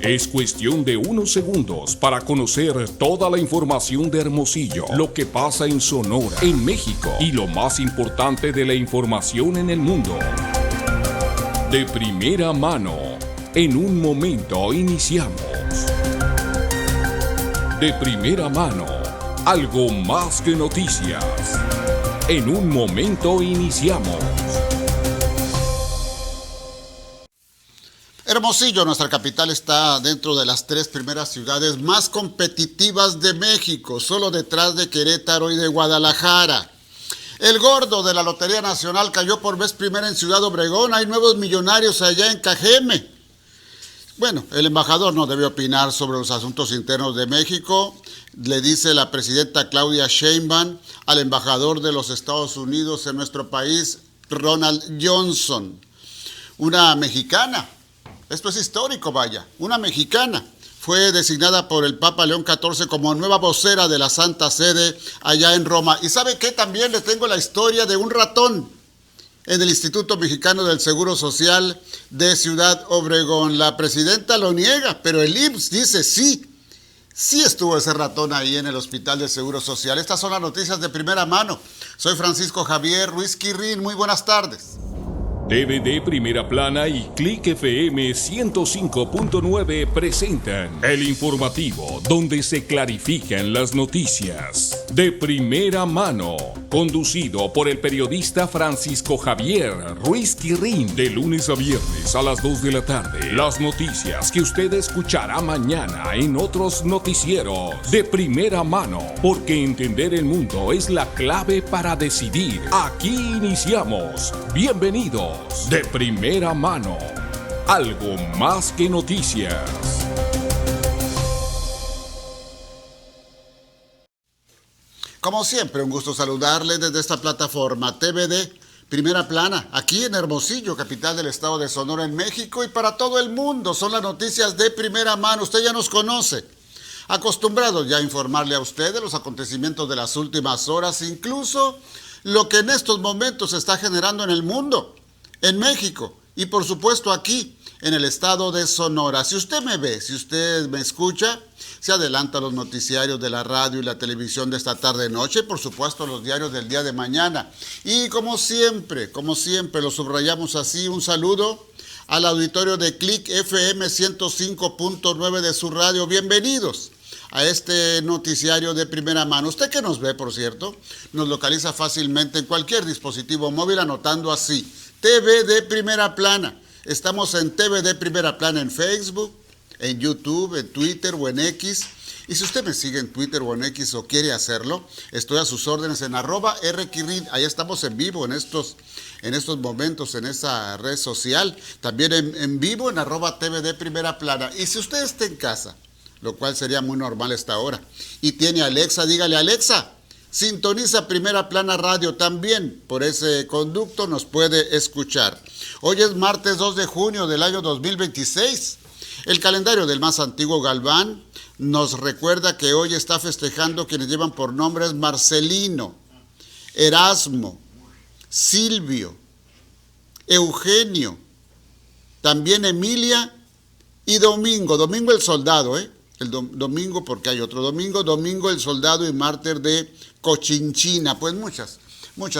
Es cuestión de unos segundos para conocer toda la información de Hermosillo, lo que pasa en Sonora, en México y lo más importante de la información en el mundo. De primera mano, en un momento iniciamos. De primera mano, algo más que noticias. En un momento iniciamos. Hermosillo, nuestra capital, está dentro de las 3 primeras ciudades más competitivas de México, solo detrás de Querétaro y de Guadalajara. El gordo de la Lotería Nacional cayó por vez primera en Ciudad Obregón. Hay nuevos millonarios allá en Cajeme. Bueno, el embajador no debe opinar sobre los asuntos internos de México, le dice la presidenta Claudia Sheinbaum al embajador de los Estados Unidos en nuestro país, Ronald Johnson. Una mexicana. Esto es histórico, vaya. Una mexicana fue designada por el Papa León XIV como nueva vocera de la Santa Sede allá en Roma. ¿Y sabe qué? También le tengo la historia de un ratón en el Instituto Mexicano del Seguro Social de Ciudad Obregón. La presidenta lo niega, pero el IMSS dice sí. Sí estuvo ese ratón ahí en el Hospital del Seguro Social. Estas son las noticias de primera mano. Soy Francisco Javier Ruiz Quirrín. Muy buenas tardes. TVD Primera Plana y Click FM 105.9 presentan el informativo donde se clarifican las noticias. De primera mano, conducido por el periodista Francisco Javier Ruiz Quirrín. De lunes a viernes a las 2 de la tarde. Las noticias que usted escuchará mañana en otros noticieros. De primera mano, porque entender el mundo es la clave para decidir. Aquí iniciamos. Bienvenidos. De primera mano, algo más que noticias. Como siempre, un gusto saludarle desde esta plataforma TVD Primera Plana, aquí en Hermosillo, capital del estado de Sonora, en México, y para todo el mundo. Son las noticias de primera mano. Usted ya nos conoce, acostumbrados ya a informarle a usted de los acontecimientos de las últimas horas, incluso lo que en estos momentos se está generando en el mundo, en México y por supuesto aquí en el estado de Sonora. Si usted me ve, si usted me escucha, se adelanta los noticiarios de la radio y la televisión de esta tarde-noche, por supuesto los diarios del día de mañana. Y como siempre, lo subrayamos así, un saludo al auditorio de Click FM 105.9 de su radio. Bienvenidos a este noticiario de primera mano. Usted que nos ve, por cierto, nos localiza fácilmente en cualquier dispositivo móvil anotando así: TVD Primera Plana. Estamos en TVD Primera Plana en Facebook, en YouTube, en Twitter o en X. Y si usted me sigue en Twitter o en X o quiere hacerlo, estoy a sus órdenes en @rquirrin. Ahí estamos en vivo en estos momentos en esa red social. También en vivo en @TVD Primera Plana. Y si usted está en casa, lo cual sería muy normal a esta hora, y tiene Alexa, dígale: Alexa, sintoniza Primera Plana Radio. También por ese conducto nos puede escuchar. Hoy es martes 2 de junio del año 2026. El calendario del más antiguo Galván nos recuerda que hoy está festejando quienes llevan por nombres Marcelino, Erasmo, Silvio, Eugenio, también Emilia y Domingo. Domingo el soldado, el domingo, porque hay otro domingo. Domingo el soldado y mártir de Cochinchina. Pues muchas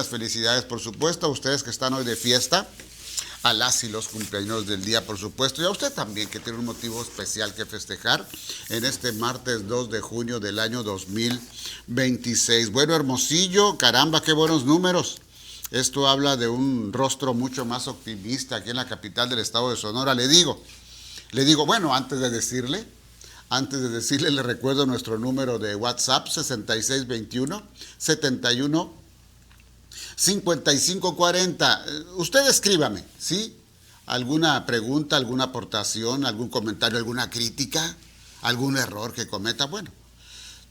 felicidades, por supuesto, a ustedes que están hoy de fiesta, a las y los cumpleaños del día, por supuesto, y a usted también, que tiene un motivo especial que festejar en este martes 2 de junio del año 2026. Bueno, Hermosillo, caramba, qué buenos números. Esto habla de un rostro mucho más optimista aquí en la capital del estado de Sonora. Le digo, bueno, antes de decirle, le recuerdo nuestro número de WhatsApp: 6621-71-5540. Usted escríbame, ¿sí? ¿Alguna pregunta, alguna aportación, algún comentario, alguna crítica, algún error que cometa? Bueno,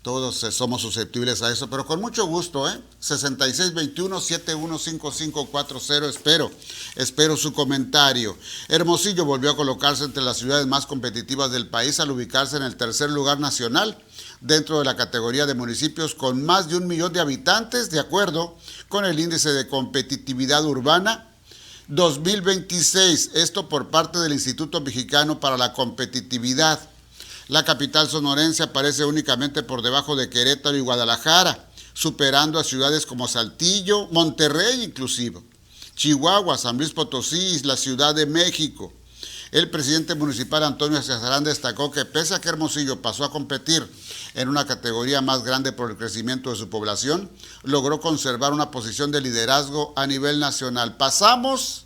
todos somos susceptibles a eso, pero con mucho gusto, 6621-715540. Espero su comentario. Hermosillo volvió a colocarse entre las ciudades más competitivas del país al ubicarse en el tercer lugar nacional dentro de la categoría de municipios con más de 1 millón de habitantes, de acuerdo con el índice de competitividad urbana 2026, esto por parte del Instituto Mexicano para la Competitividad. La capital sonorense aparece únicamente por debajo de Querétaro y Guadalajara, superando a ciudades como Saltillo, Monterrey inclusive, Chihuahua, San Luis Potosí y la Ciudad de México. El presidente municipal Antonio Cesarán destacó que pese a que Hermosillo pasó a competir en una categoría más grande por el crecimiento de su población, logró conservar una posición de liderazgo a nivel nacional. Pasamos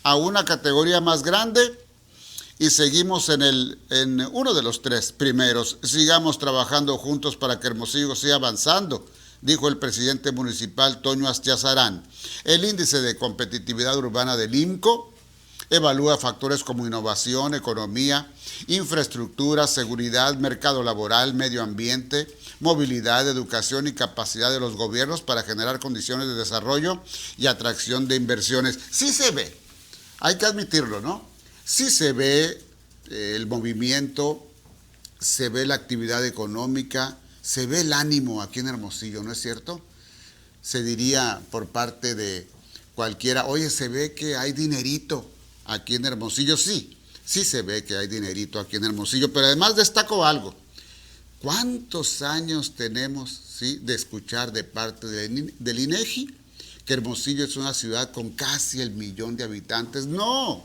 a una categoría más grande y seguimos en uno de los 3 primeros. Sigamos trabajando juntos para que Hermosillo siga avanzando, dijo el presidente municipal Toño Astiazarán. El índice de competitividad urbana del IMCO evalúa factores como innovación, economía, infraestructura, seguridad, mercado laboral, medio ambiente, movilidad, educación y capacidad de los gobiernos para generar condiciones de desarrollo y atracción de inversiones. Sí se ve, hay que admitirlo, ¿no? Sí se ve el movimiento, se ve la actividad económica, se ve el ánimo aquí en Hermosillo, ¿no es cierto? Se diría por parte de cualquiera, oye, se ve que hay dinerito aquí en Hermosillo. Sí, sí se ve que hay dinerito aquí en Hermosillo, pero además destaco algo. ¿Cuántos años tenemos, sí, de escuchar de parte del INEGI que Hermosillo es una ciudad con casi el 1,000,000 de habitantes? No,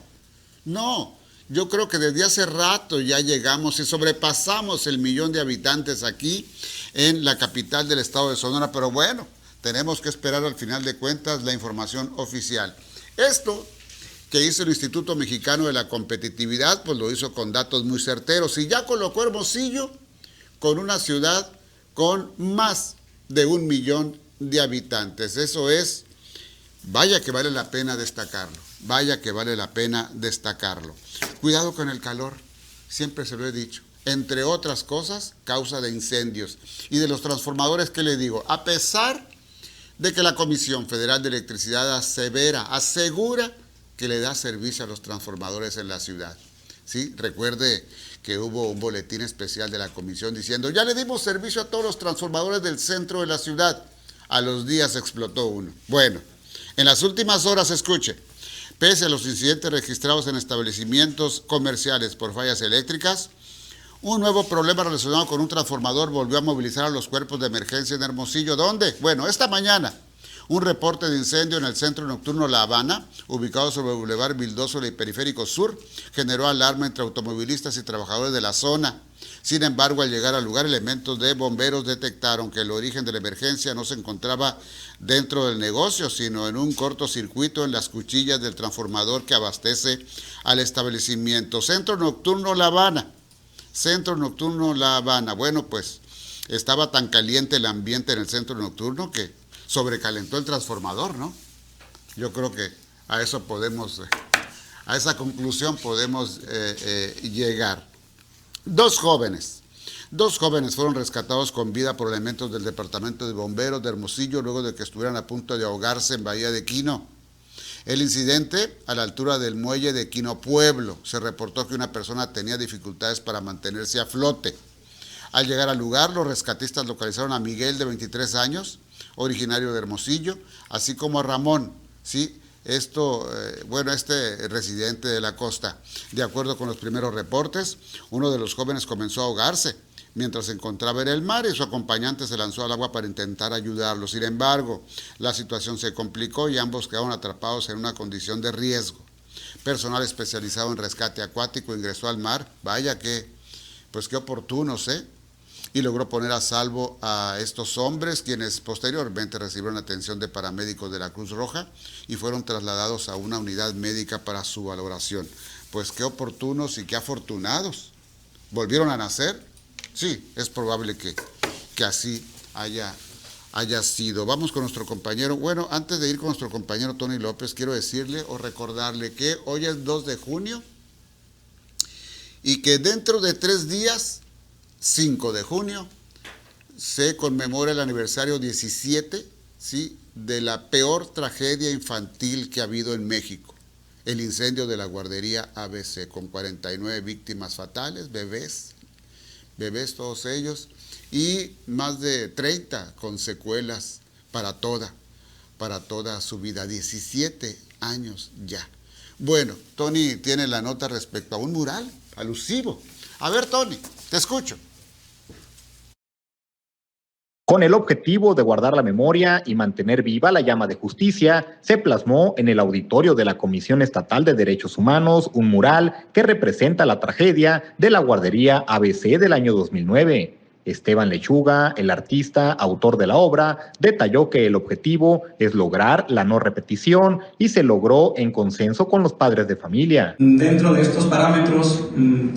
yo creo que desde hace rato ya llegamos y sobrepasamos el 1,000,000 de habitantes aquí en la capital del estado de Sonora, pero bueno, tenemos que esperar al final de cuentas la información oficial. Esto que hizo el Instituto Mexicano de la Competitividad, pues lo hizo con datos muy certeros y ya colocó Hermosillo con una ciudad con más de 1,000,000 de habitantes. Eso es, vaya que vale la pena destacarlo, vaya que vale la pena destacarlo. Cuidado con el calor, siempre se lo he dicho, entre otras cosas, causa de incendios. Y de los transformadores, ¿qué le digo? A pesar de que la Comisión Federal de Electricidad asegura que le da servicio a los transformadores en la ciudad. ¿Sí? Recuerde que hubo un boletín especial de la comisión diciendo, ya le dimos servicio a todos los transformadores del centro de la ciudad. A los días explotó uno. Bueno, en las últimas horas, escuche, pese a los incidentes registrados en establecimientos comerciales por fallas eléctricas, un nuevo problema relacionado con un transformador volvió a movilizar a los cuerpos de emergencia en Hermosillo. ¿Dónde? Bueno, esta mañana, un reporte de incendio en el centro nocturno La Habana, ubicado sobre el Boulevard Vildósola y Periférico Sur, generó alarma entre automovilistas y trabajadores de la zona. Sin embargo, al llegar al lugar, elementos de bomberos detectaron que el origen de la emergencia no se encontraba dentro del negocio, sino en un cortocircuito en las cuchillas del transformador que abastece al establecimiento. Centro Nocturno La Habana. Centro Nocturno La Habana. Bueno, pues estaba tan caliente el ambiente en el centro nocturno que sobrecalentó el transformador, ¿no? Yo creo que a eso podemos, a esa conclusión podemos llegar. Dos jóvenes fueron rescatados con vida por elementos del Departamento de Bomberos de Hermosillo luego de que estuvieran a punto de ahogarse en Bahía de Quino. El incidente, a la altura del muelle de Quino Pueblo, se reportó que una persona tenía dificultades para mantenerse a flote. Al llegar al lugar, los rescatistas localizaron a Miguel, de 23 años, originario de Hermosillo, así como a Ramón, ¿sí? Este residente de la costa. De acuerdo con los primeros reportes, uno de los jóvenes comenzó a ahogarse mientras se encontraba en el mar y su acompañante se lanzó al agua para intentar ayudarlo. Sin embargo, la situación se complicó y ambos quedaron atrapados en una condición de riesgo. Personal especializado en rescate acuático ingresó al mar, vaya que, pues qué oportunos, y logró poner a salvo a estos hombres, quienes posteriormente recibieron atención de paramédicos de la Cruz Roja y fueron trasladados a una unidad médica para su valoración. Pues qué oportunos y qué afortunados. ¿Volvieron a nacer? Sí, es probable que así haya sido. Vamos con nuestro compañero. Bueno, antes de ir con nuestro compañero Tony López, quiero decirle o recordarle que hoy es 2 de junio y que dentro de 3 días, 5 de junio, se conmemora el aniversario 17, ¿sí?, de la peor tragedia infantil que ha habido en México, el incendio de la guardería ABC, con 49 víctimas fatales, bebés todos ellos, y más de 30 con secuelas para toda su vida. 17 años ya. Bueno, Tony tiene la nota respecto a un mural alusivo. A ver, Tony, te escucho. Con el objetivo de guardar la memoria y mantener viva la llama de justicia, se plasmó en el auditorio de la Comisión Estatal de Derechos Humanos un mural que representa la tragedia de la guardería ABC del año 2009. Esteban Lechuga, el artista, autor de la obra, detalló que el objetivo es lograr la no repetición y se logró en consenso con los padres de familia. Dentro de estos parámetros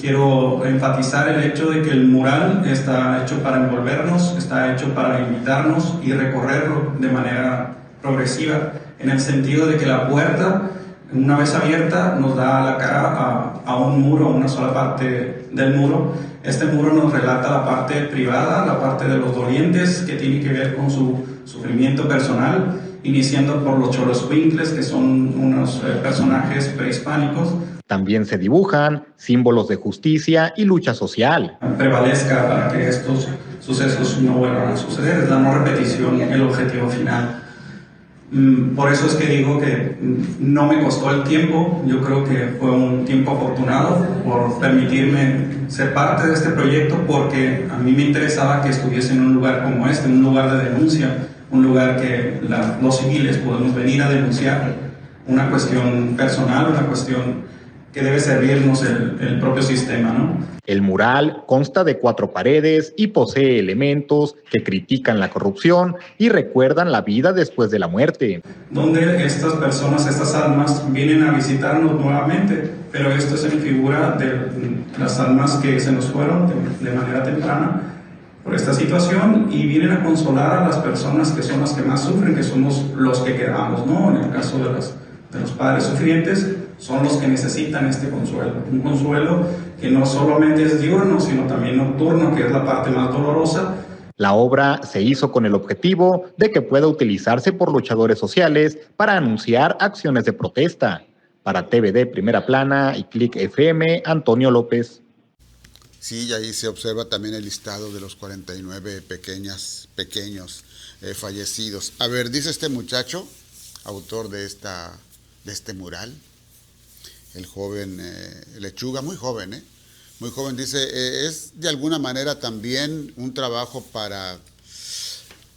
quiero enfatizar el hecho de que el mural está hecho para envolvernos, está hecho para invitarnos y recorrerlo de manera progresiva, en el sentido de que la puerta, una vez abierta, nos da la cara a un muro, a una sola parte del muro. Este muro nos relata la parte privada, la parte de los dolientes, que tiene que ver con su sufrimiento personal, iniciando por los Xoloscuincles, que son unos personajes prehispánicos. También se dibujan símbolos de justicia y lucha social. Prevalezca para que estos sucesos no vuelvan a suceder, es la no repetición el objetivo final. Por eso es que digo que no me costó el tiempo, yo creo que fue un tiempo afortunado por permitirme ser parte de este proyecto, porque a mí me interesaba que estuviese en un lugar como este, un lugar de denuncia, un lugar que los civiles podemos venir a denunciar una cuestión personal, una cuestión que debe servirnos el propio sistema, ¿no? El mural consta de 4 paredes y posee elementos que critican la corrupción y recuerdan la vida después de la muerte. Donde estas personas, estas almas, vienen a visitarnos nuevamente, pero esto es en figura de las almas que se nos fueron de manera temprana por esta situación y vienen a consolar a las personas que son las que más sufren, que somos los que quedamos, ¿no? En el caso de los padres sufrientes, son los que necesitan este consuelo, un consuelo que no solamente es diurno, sino también nocturno, que es la parte más dolorosa. La obra se hizo con el objetivo de que pueda utilizarse por luchadores sociales para anunciar acciones de protesta. Para TVD Primera Plana y Click FM, Antonio López. Sí, y ahí se observa también el listado de los 49 pequeños fallecidos. A ver, dice este muchacho, autor de este mural, el joven Lechuga, muy joven, muy joven, dice, es de alguna manera también un trabajo para,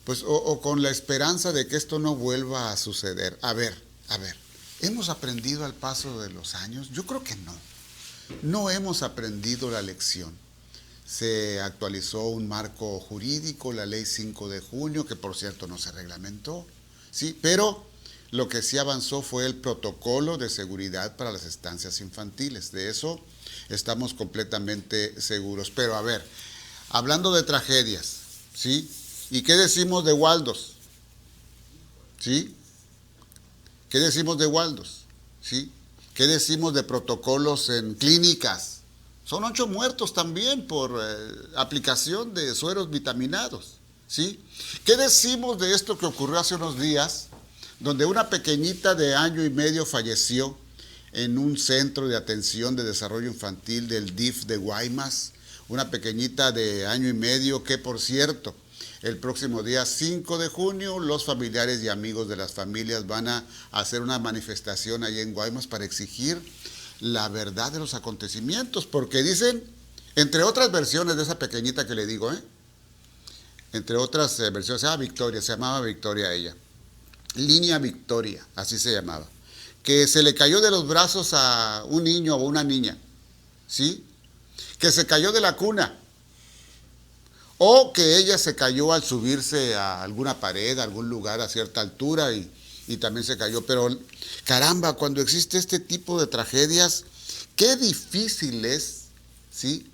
pues, o con la esperanza de que esto no vuelva a suceder. A ver, ¿hemos aprendido al paso de los años? Yo creo que no hemos aprendido la lección. Se actualizó un marco jurídico, la ley 5 de junio, que por cierto no se reglamentó, sí, pero lo que sí avanzó fue el protocolo de seguridad para las estancias infantiles. De eso estamos completamente seguros. Pero a ver, hablando de tragedias, ¿sí? ¿Y qué decimos de Waldos? ¿Sí? ¿Qué decimos de Waldos? ¿Sí? ¿Qué decimos de protocolos en clínicas? Son 8 muertos también por aplicación de sueros vitaminados, ¿sí? ¿Qué decimos de esto que ocurrió hace unos días, donde una pequeñita de 1 año y medio falleció en un centro de atención de desarrollo infantil del DIF de Guaymas? Una pequeñita de 1 año y medio que, por cierto, el próximo día 5 de junio, los familiares y amigos de las familias van a hacer una manifestación allá en Guaymas para exigir la verdad de los acontecimientos, porque dicen, entre otras versiones de esa pequeñita que le digo, entre otras versiones, se llamaba Victoria ella, Línea Victoria, así se llamaba, que se le cayó de los brazos a un niño o una niña, ¿sí? Que se cayó de la cuna, o que ella se cayó al subirse a alguna pared, a algún lugar a cierta altura y también se cayó. Pero caramba, cuando existe este tipo de tragedias, qué difícil es, ¿sí?,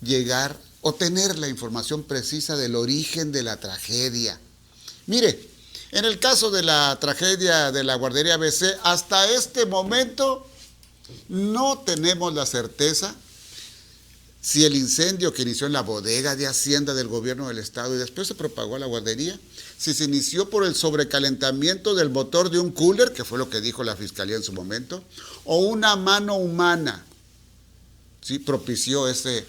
llegar o tener la información precisa del origen de la tragedia. Mire, en el caso de la tragedia de la guardería ABC, hasta este momento no tenemos la certeza si el incendio que inició en la bodega de Hacienda del gobierno del estado y después se propagó a la guardería, si se inició por el sobrecalentamiento del motor de un cooler, que fue lo que dijo la fiscalía en su momento, o una mano humana, ¿sí?, propició ese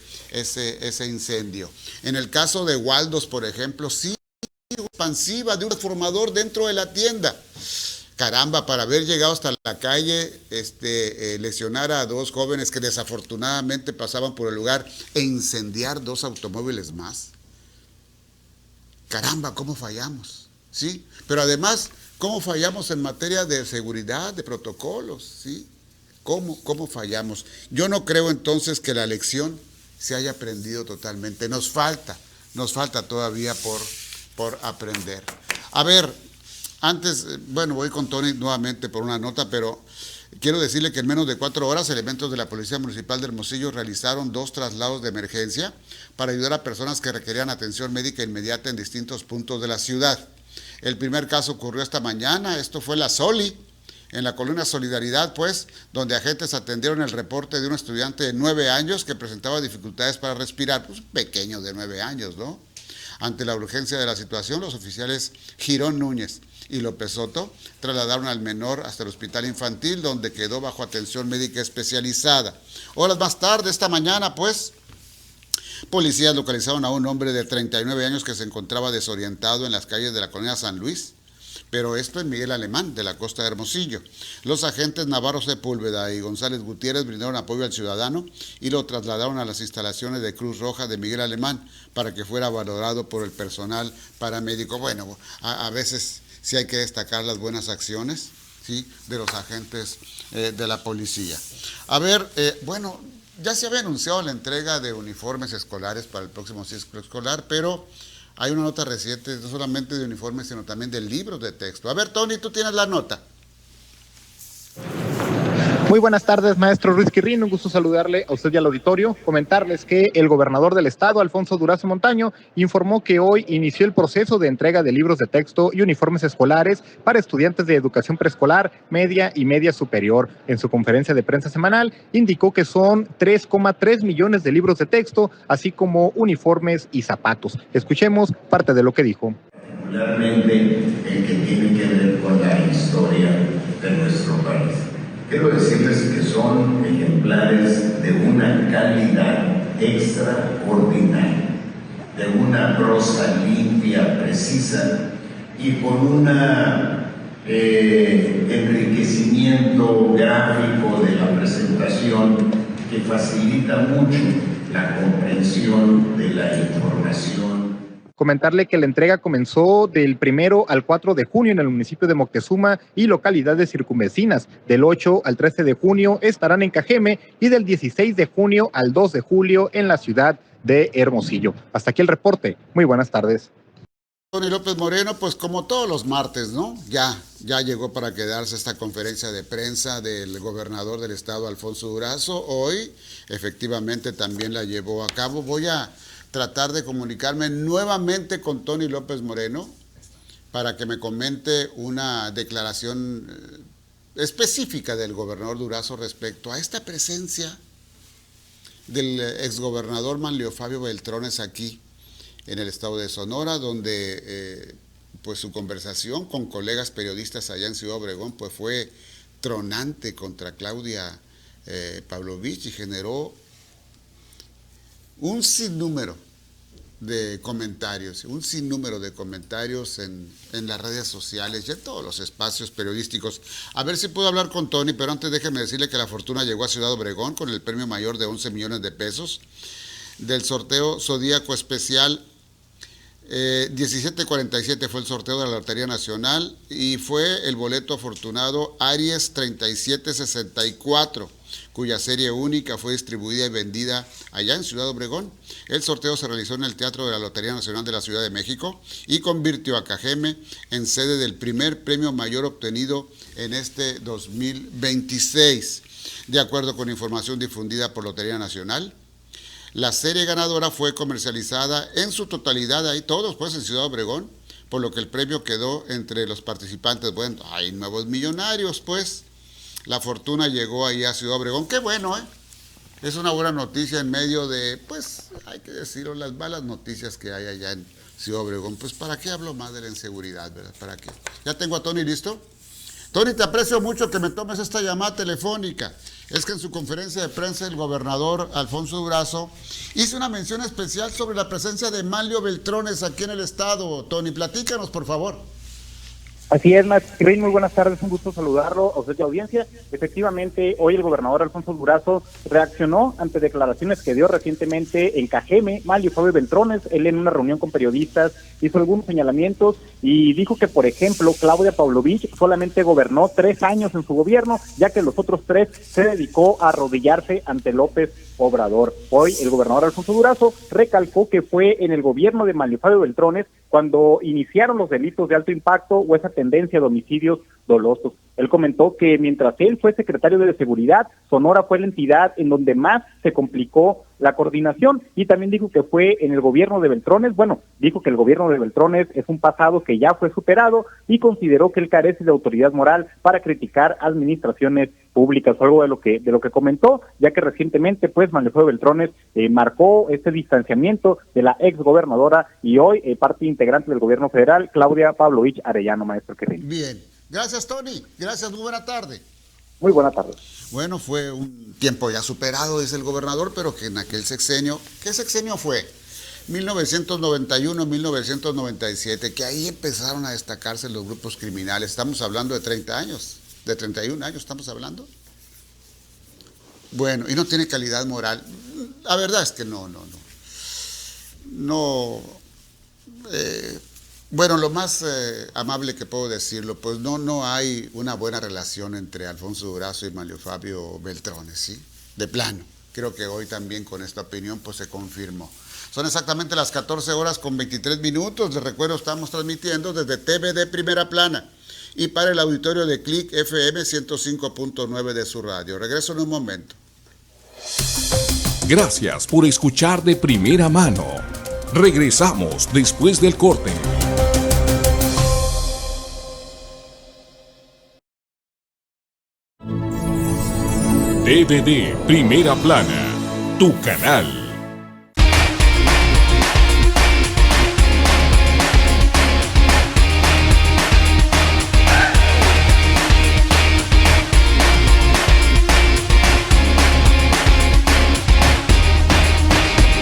incendio. En el caso de Waldos, por ejemplo, sí, expansiva de un transformador dentro de la tienda. Caramba, para haber llegado hasta la calle, lesionar a 2 jóvenes que desafortunadamente pasaban por el lugar e incendiar 2 automóviles más. Caramba, ¿cómo fallamos? ¿Sí? Pero además, ¿cómo fallamos en materia de seguridad, de protocolos? ¿Sí? ¿Cómo fallamos? Yo no creo entonces que la lección se haya aprendido totalmente. Nos falta todavía por aprender. A ver, antes, bueno, voy con Tony nuevamente por una nota, pero quiero decirle que en menos de 4 horas, elementos de la Policía Municipal de Hermosillo realizaron 2 traslados de emergencia para ayudar a personas que requerían atención médica inmediata en distintos puntos de la ciudad. El primer caso ocurrió esta mañana, esto fue la Soli, en la colonia Solidaridad, pues, donde agentes atendieron el reporte de un estudiante de 9 años que presentaba dificultades para respirar, pues pequeño de 9 años, ¿no? Ante la urgencia de la situación, los oficiales Girón Núñez y López Soto trasladaron al menor hasta el hospital infantil, donde quedó bajo atención médica especializada. Horas más tarde, esta mañana, pues, policías localizaron a un hombre de 39 años que se encontraba desorientado en las calles de la colonia San Luis, pero esto en Miguel Alemán, de la costa de Hermosillo. Los agentes Navarro Sepúlveda y González Gutiérrez brindaron apoyo al ciudadano y lo trasladaron a las instalaciones de Cruz Roja de Miguel Alemán para que fuera valorado por el personal paramédico. Bueno, a veces sí hay que destacar las buenas acciones, ¿sí?, de los agentes de la policía. A ver, bueno, ya se había anunciado la entrega de uniformes escolares para el próximo ciclo escolar, pero hay una nota reciente, no solamente de uniformes, sino también de libros de texto. A ver, Tony, tú tienes la nota. Muy buenas tardes, maestro Ruiz Quirrín, un gusto saludarle a usted y al auditorio. Comentarles que el gobernador del estado, Alfonso Durazo Montaño, informó que hoy inició el proceso de entrega de libros de texto y uniformes escolares para estudiantes de educación preescolar, media y media superior. En su conferencia de prensa semanal, indicó que son 3,3 millones de libros de texto, así como uniformes y zapatos. Escuchemos parte de lo que dijo. Particularmente el que tiene que ver con la historia de nuestro país. Quiero decirles que son ejemplares de una calidad extraordinaria, de una prosa limpia, precisa y con un enriquecimiento gráfico de la presentación que facilita mucho la comprensión de la información. Comentarle que la entrega comenzó del 1 al 4 de junio en el municipio de Moctezuma y localidades circunvecinas. Del 8 al 13 de junio estarán en Cajeme y del 16 de junio al 2 de julio en la ciudad de Hermosillo. Hasta aquí el reporte. Muy buenas tardes. Tony López Moreno, pues como todos los martes, ¿no? Ya llegó para quedarse esta conferencia de prensa del gobernador del estado, Alfonso Durazo. Hoy, efectivamente, también la llevó a cabo. Voy a tratar de comunicarme nuevamente con Tony López Moreno para que me comente una declaración específica del gobernador Durazo respecto a esta presencia del exgobernador Manlio Fabio Beltrones aquí en el estado de Sonora, donde pues su conversación con colegas periodistas allá en Ciudad Obregón pues fue tronante contra Claudia Pavlovich y generó un sinnúmero de comentarios en las redes sociales y en todos los espacios periodísticos. A ver si puedo hablar con Tony, pero antes déjeme decirle que la fortuna llegó a Ciudad Obregón con el premio mayor de 11 millones de pesos del sorteo Zodíaco Especial 1747 fue el sorteo de la Lotería Nacional y fue el boleto afortunado Aries 3764, cuya serie única fue distribuida y vendida allá en Ciudad Obregón. El sorteo se realizó en el Teatro de la Lotería Nacional de la Ciudad de México y convirtió a Cajeme en sede del primer premio mayor obtenido en este 2026. De acuerdo con información difundida por Lotería Nacional, la serie ganadora fue comercializada en su totalidad, ahí todos pues en Ciudad Obregón, por lo que el premio quedó entre los participantes. Bueno, hay nuevos millonarios pues. La fortuna llegó ahí a Ciudad Obregón, qué bueno, es una buena noticia en medio de, pues, hay que decirlo, las malas noticias que hay allá en Ciudad Obregón. Pues, ¿para qué hablo más de la inseguridad, verdad? ¿Para qué? ¿Ya tengo a Tony listo? Tony, te aprecio mucho que me tomes esta llamada telefónica. Es que en su conferencia de prensa el gobernador Alfonso Durazo hizo una mención especial sobre la presencia de Manlio Beltrones aquí en el estado. Tony, platícanos, por favor. Así es, Max Green, muy buenas tardes, un gusto saludarlo a usted y a la audiencia. Efectivamente, hoy el gobernador Alfonso Durazo reaccionó ante declaraciones que dio recientemente en Cajeme, Manlio Fabio Beltrones. Él en una reunión con periodistas hizo algunos señalamientos y dijo que, por ejemplo, Claudia Pavlovich solamente gobernó 3 años en su gobierno, ya que los otros 3 se dedicó a arrodillarse ante López Obrador. Hoy el gobernador Alfonso Durazo recalcó que fue en el gobierno de Manlio Fabio Beltrones cuando iniciaron los delitos de alto impacto o esa tendencia de homicidios dolosos. Él comentó que mientras él fue secretario de Seguridad, Sonora fue la entidad en donde más se complicó la coordinación, y también dijo que fue en el gobierno de Beltrones. Bueno, dijo que el gobierno de Beltrones es un pasado que ya fue superado y consideró que él carece de autoridad moral para criticar administraciones públicas, o algo de lo que comentó, ya que recientemente pues Manlio Fabio Beltrones marcó este distanciamiento de la ex gobernadora y hoy parte integrante del gobierno federal, Claudia Pavlovich Arellano, maestro Querín. Bien, gracias Tony, gracias, muy buena tarde. Muy buena tarde. Bueno, fue un tiempo ya superado, dice el gobernador, pero que en aquel sexenio, ¿qué sexenio fue? 1991-1997, que ahí empezaron a destacarse los grupos criminales. Estamos hablando de 30 años, de 31 años estamos hablando. Bueno, y no tiene calidad moral. La verdad es que no. Bueno, lo más amable que puedo decirlo, pues no hay una buena relación entre Alfonso Durazo y Manlio Fabio Beltrones, ¿sí? De plano. Creo que hoy también con esta opinión pues se confirmó. Son exactamente las 14:23. Les recuerdo, estamos transmitiendo desde TVD Primera Plana y para el auditorio de Click FM 105.9 de su radio. Regreso en un momento. Gracias por escuchar de primera mano. Regresamos después del corte. TVD Primera Plana, tu canal.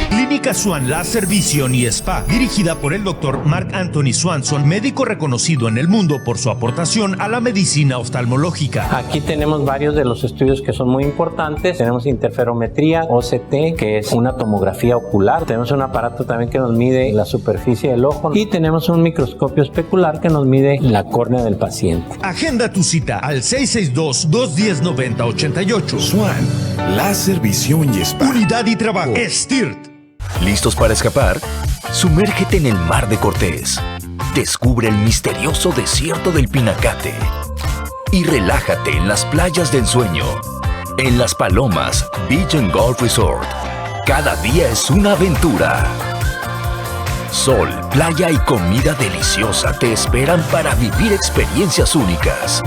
Clínica Swan Láser Visión y Spa, dirigida por el Dr. Mark Anthony Swanson, médico reconocido en el mundo por su aportación a la medicina oftalmológica. Aquí tenemos varios de los estudios que son muy importantes. Tenemos interferometría, OCT, que es una tomografía ocular. Tenemos un aparato también que nos mide la superficie del ojo y tenemos un microscopio especular que nos mide la córnea del paciente. Agenda tu cita al 662-210-9088. Swan Láser Visión y Spa. Unidad y trabajo. STIRT. ¿Listos para escapar? Sumérgete en el Mar de Cortés. Descubre el misterioso desierto del Pinacate. Y relájate en las playas de ensueño. En Las Palomas Beach and Golf Resort. Cada día es una aventura. Sol, playa y comida deliciosa te esperan para vivir experiencias únicas.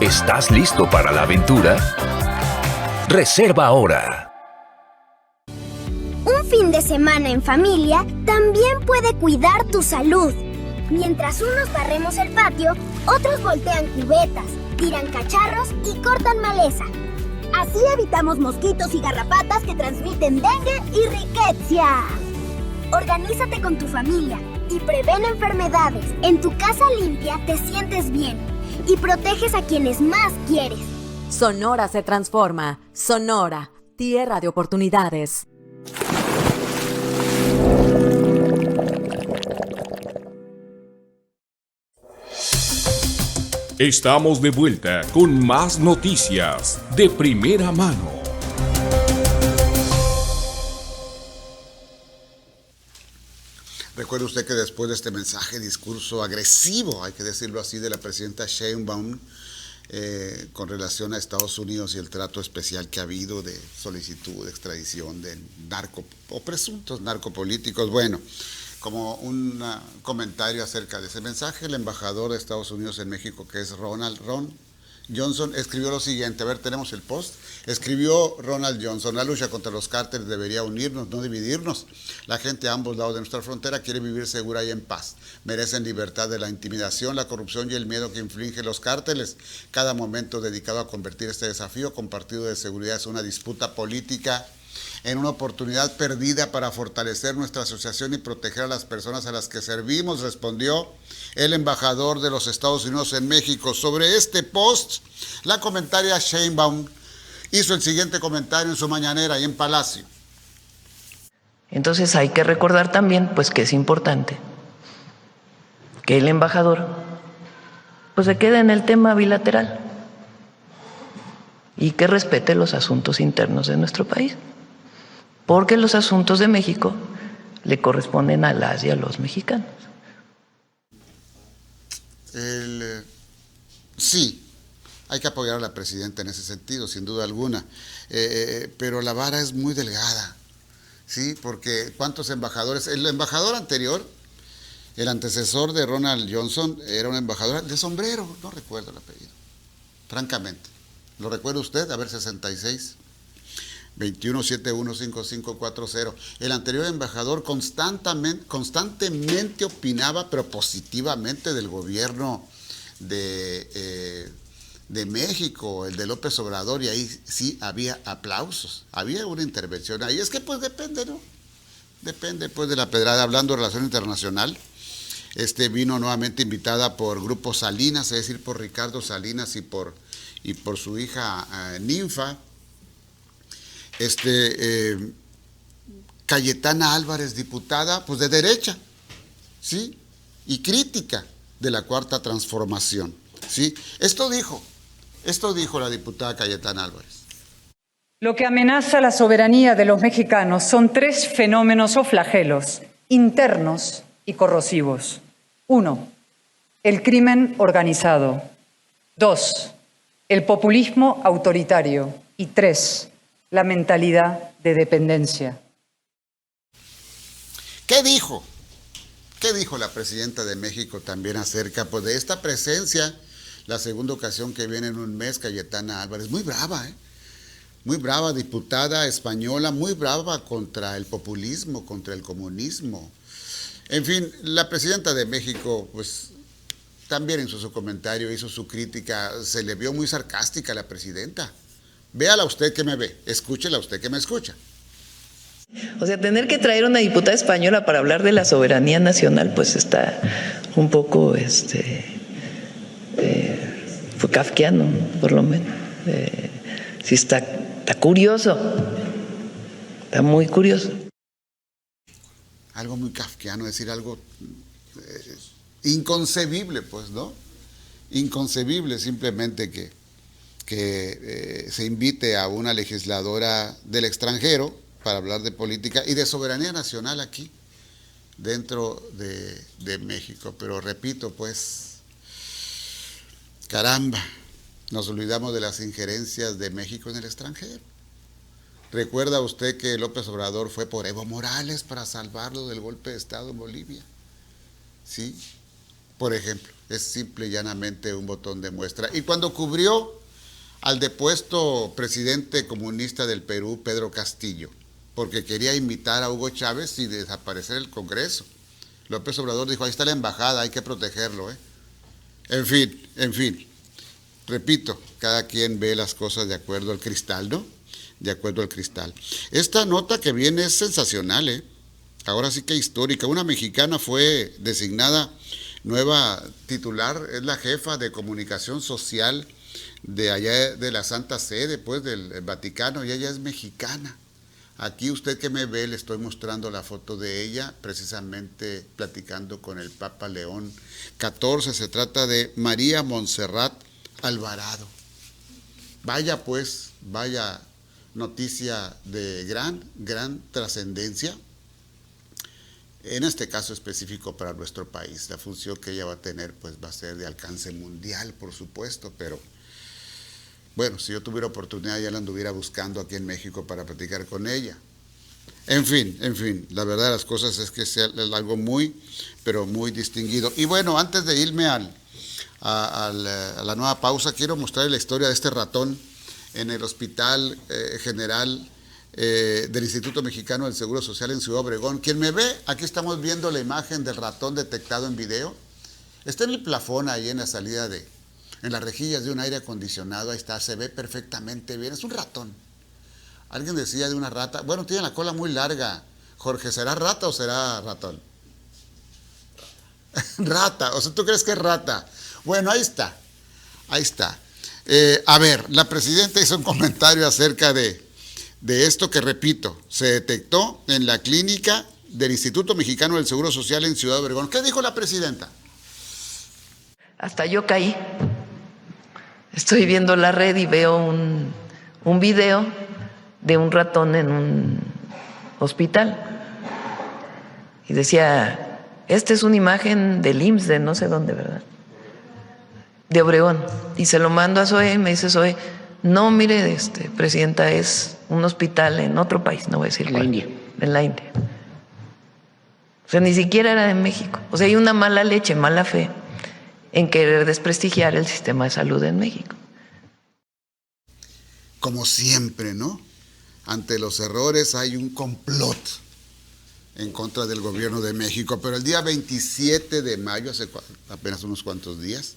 ¿Estás listo para la aventura? Reserva ahora. Un fin de semana en familia también puede cuidar tu salud. Mientras unos barremos el patio, otros voltean cubetas, tiran cacharros y cortan maleza. Así evitamos mosquitos y garrapatas que transmiten dengue y riqueza. Organízate con tu familia y prevén enfermedades. En tu casa limpia te sientes bien y proteges a quienes más quieres. Sonora se transforma. Sonora, tierra de oportunidades. Estamos de vuelta con más noticias de primera mano. Recuerde usted que después de este discurso agresivo, hay que decirlo así, de la presidenta Sheinbaum con relación a Estados Unidos y el trato especial que ha habido de solicitud de extradición de narco o presuntos narcopolíticos, bueno, como un comentario acerca de ese mensaje, el embajador de Estados Unidos en México, que es Ron Johnson, escribió lo siguiente. A ver, tenemos el post. Escribió Ronald Johnson: la lucha contra los cárteles debería unirnos, no dividirnos. La gente a ambos lados de nuestra frontera quiere vivir segura y en paz. Merecen libertad de la intimidación, la corrupción y el miedo que infligen los cárteles. Cada momento dedicado a convertir este desafío compartido de seguridad es una disputa política en una oportunidad perdida para fortalecer nuestra asociación y proteger a las personas a las que servimos, respondió el embajador de los Estados Unidos en México. Sobre este post, la comentaria Sheinbaum hizo el siguiente comentario en su mañanera ahí en Palacio. Entonces hay que recordar también pues que es importante que el embajador pues se quede en el tema bilateral y que respete los asuntos internos de nuestro país, porque los asuntos de México le corresponden a las y a los mexicanos. Sí, hay que apoyar a la presidenta en ese sentido, sin duda alguna, pero la vara es muy delgada, ¿sí? Porque ¿cuántos embajadores? El embajador anterior, el antecesor de Ronald Johnson, era un embajador de sombrero, no recuerdo el apellido, francamente. ¿Lo recuerda usted? A ver, 66 21715540. El anterior embajador constantemente opinaba, pero positivamente, del gobierno de México, el de López Obrador, y ahí sí había aplausos, había una intervención ahí. Es que pues depende, ¿no? Depende pues de la pedrada. Hablando de relación internacional, vino nuevamente invitada por Grupo Salinas, es decir, por Ricardo Salinas y por su hija Ninfa, Cayetana Álvarez, diputada pues de derecha, ¿sí? Y crítica de la Cuarta Transformación, ¿sí? Esto dijo la diputada Cayetana Álvarez. Lo que amenaza la soberanía de los mexicanos son tres fenómenos o flagelos internos y corrosivos. 1, el crimen organizado. 2, el populismo autoritario. Y 3, la mentalidad de dependencia. ¿Qué dijo? ¿Qué dijo la presidenta de México también acerca pues, de esta presencia? La segunda ocasión que viene en un mes, Cayetana Álvarez, muy brava, muy brava, diputada española, muy brava contra el populismo, contra el comunismo. En fin, la presidenta de México, pues también en su comentario hizo su crítica, se le vio muy sarcástica a la presidenta. Véala usted que me ve, escúchela usted que me escucha. O sea, tener que traer una diputada española para hablar de la soberanía nacional, pues está un poco, fue kafkiano, por lo menos. Sí está curioso, está muy curioso. Algo muy kafkiano, decir algo inconcebible, pues, ¿no? Inconcebible simplemente que se invite a una legisladora del extranjero para hablar de política y de soberanía nacional aquí, dentro de México. Pero repito, pues, caramba, nos olvidamos de las injerencias de México en el extranjero. ¿Recuerda usted que López Obrador fue por Evo Morales para salvarlo del golpe de Estado en Bolivia? Sí, por ejemplo, es simple y llanamente un botón de muestra. Y cuando cubrió al depuesto presidente comunista del Perú, Pedro Castillo, porque quería imitar a Hugo Chávez y desaparecer el Congreso, López Obrador dijo, ahí está la embajada, hay que protegerlo, En fin, repito, cada quien ve las cosas de acuerdo al cristal, ¿no? De acuerdo al cristal. Esta nota que viene es sensacional, Ahora sí que histórica. Una mexicana fue designada nueva titular, es la jefa de comunicación social de allá de la Santa Sede, pues del Vaticano, y ella es mexicana. Aquí usted que me ve, le estoy mostrando la foto de ella, precisamente platicando con el Papa León XIV. Se trata de María Montserrat Alvarado. Vaya pues, vaya noticia de gran trascendencia, en este caso específico para nuestro país. La función que ella va a tener pues va a ser de alcance mundial, por supuesto, pero bueno, si yo tuviera oportunidad ya la anduviera buscando aquí en México para platicar con ella. En fin, la verdad de las cosas es que es algo muy, pero muy distinguido. Y bueno, antes de irme a la nueva pausa, quiero mostrarles la historia de este ratón en el Hospital General del Instituto Mexicano del Seguro Social en Ciudad Obregón. Quien me ve, aquí estamos viendo la imagen del ratón detectado en video. Está en el plafón ahí en la salida en las rejillas de un aire acondicionado, ahí está, se ve perfectamente bien, es un ratón. Alguien decía de una rata. Bueno, tiene la cola muy larga. Jorge, ¿será rata o será ratón? Rata, o sea, ¿tú crees que es rata? Bueno, ahí está. A ver, la presidenta hizo un comentario acerca de esto que, repito, se detectó en la clínica del Instituto Mexicano del Seguro Social en Ciudad Obregón. ¿Qué dijo la presidenta? Hasta yo caí. Estoy viendo la red y veo un video de un ratón en un hospital. Y decía, esta es una imagen del IMSS de no sé dónde, ¿verdad? De Obregón. Y se lo mando a Zoe y me dice Zoe, no, mire, presidenta, es un hospital en otro país, no voy a decir cuál. En la India. O sea, ni siquiera era de México. O sea, hay una mala leche, mala fe en querer desprestigiar el sistema de salud en México. Como siempre, ¿no? Ante los errores hay un complot en contra del gobierno de México. Pero el día 27 de mayo, hace apenas unos cuantos días,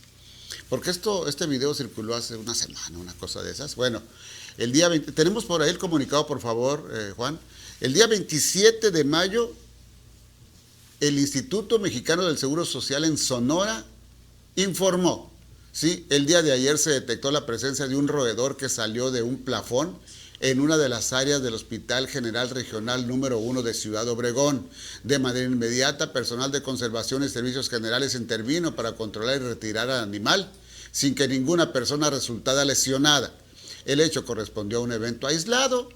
porque este video circuló hace una semana, una cosa de esas. Bueno, el día 20, tenemos por ahí el comunicado, por favor, Juan. El día 27 de mayo, el Instituto Mexicano del Seguro Social en Sonora informó, ¿sí? El día de ayer se detectó la presencia de un roedor que salió de un plafón en una de las áreas del Hospital General Regional número 1 de Ciudad Obregón. De manera inmediata, personal de conservación y servicios generales intervino para controlar y retirar al animal sin que ninguna persona resultara lesionada. El hecho correspondió a un evento aislado.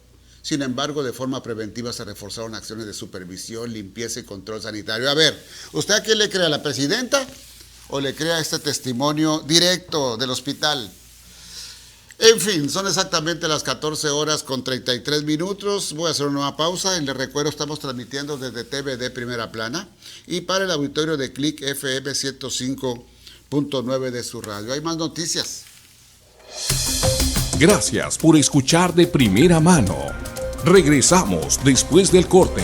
Sin embargo, de forma preventiva se reforzaron acciones de supervisión, limpieza y control sanitario. A ver, ¿usted a quién le cree? ¿A la presidenta o le cree a este testimonio directo del hospital? En fin, son exactamente las 14:33. Voy a hacer una nueva pausa y les recuerdo, estamos transmitiendo desde TVD Primera Plana y para el auditorio de Click FM 105.9 de su radio. Hay más noticias. Gracias por escuchar de primera mano. Regresamos después del corte.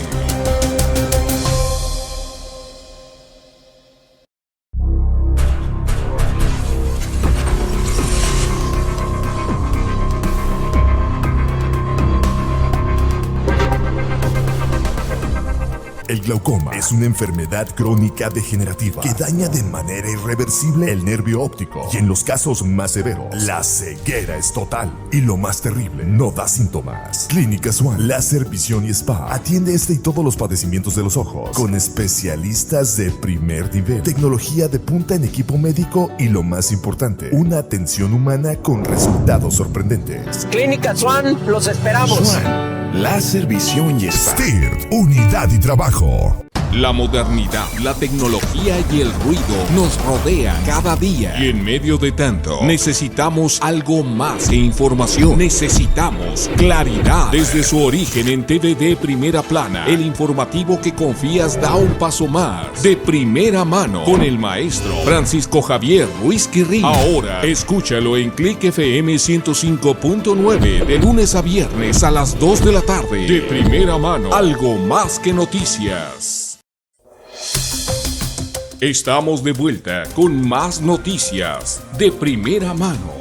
El glaucoma es una enfermedad crónica degenerativa que daña de manera irreversible el nervio óptico y en los casos más severos, la ceguera es total. Y lo más terrible, no da síntomas. Clínica Swan Láser, Visión y Spa atiende este y todos los padecimientos de los ojos con especialistas de primer nivel, tecnología de punta en equipo médico y lo más importante, una atención humana con resultados sorprendentes. Clínica Swan, los esperamos. Swan Láser, Visión y Spa. STIRT, unidad y trabajo. La modernidad, la tecnología y el ruido nos rodean cada día. Y en medio de tanto, necesitamos algo más que información. Necesitamos claridad. Desde su origen en TVD Primera Plana, el informativo que confías da un paso más. De primera mano, con el maestro Francisco Javier Ruiz Quirrín. Ahora, escúchalo en Click FM 105.9, de lunes a viernes a las 2 de la tarde. De primera mano, algo más que noticias. Estamos de vuelta con más noticias de primera mano.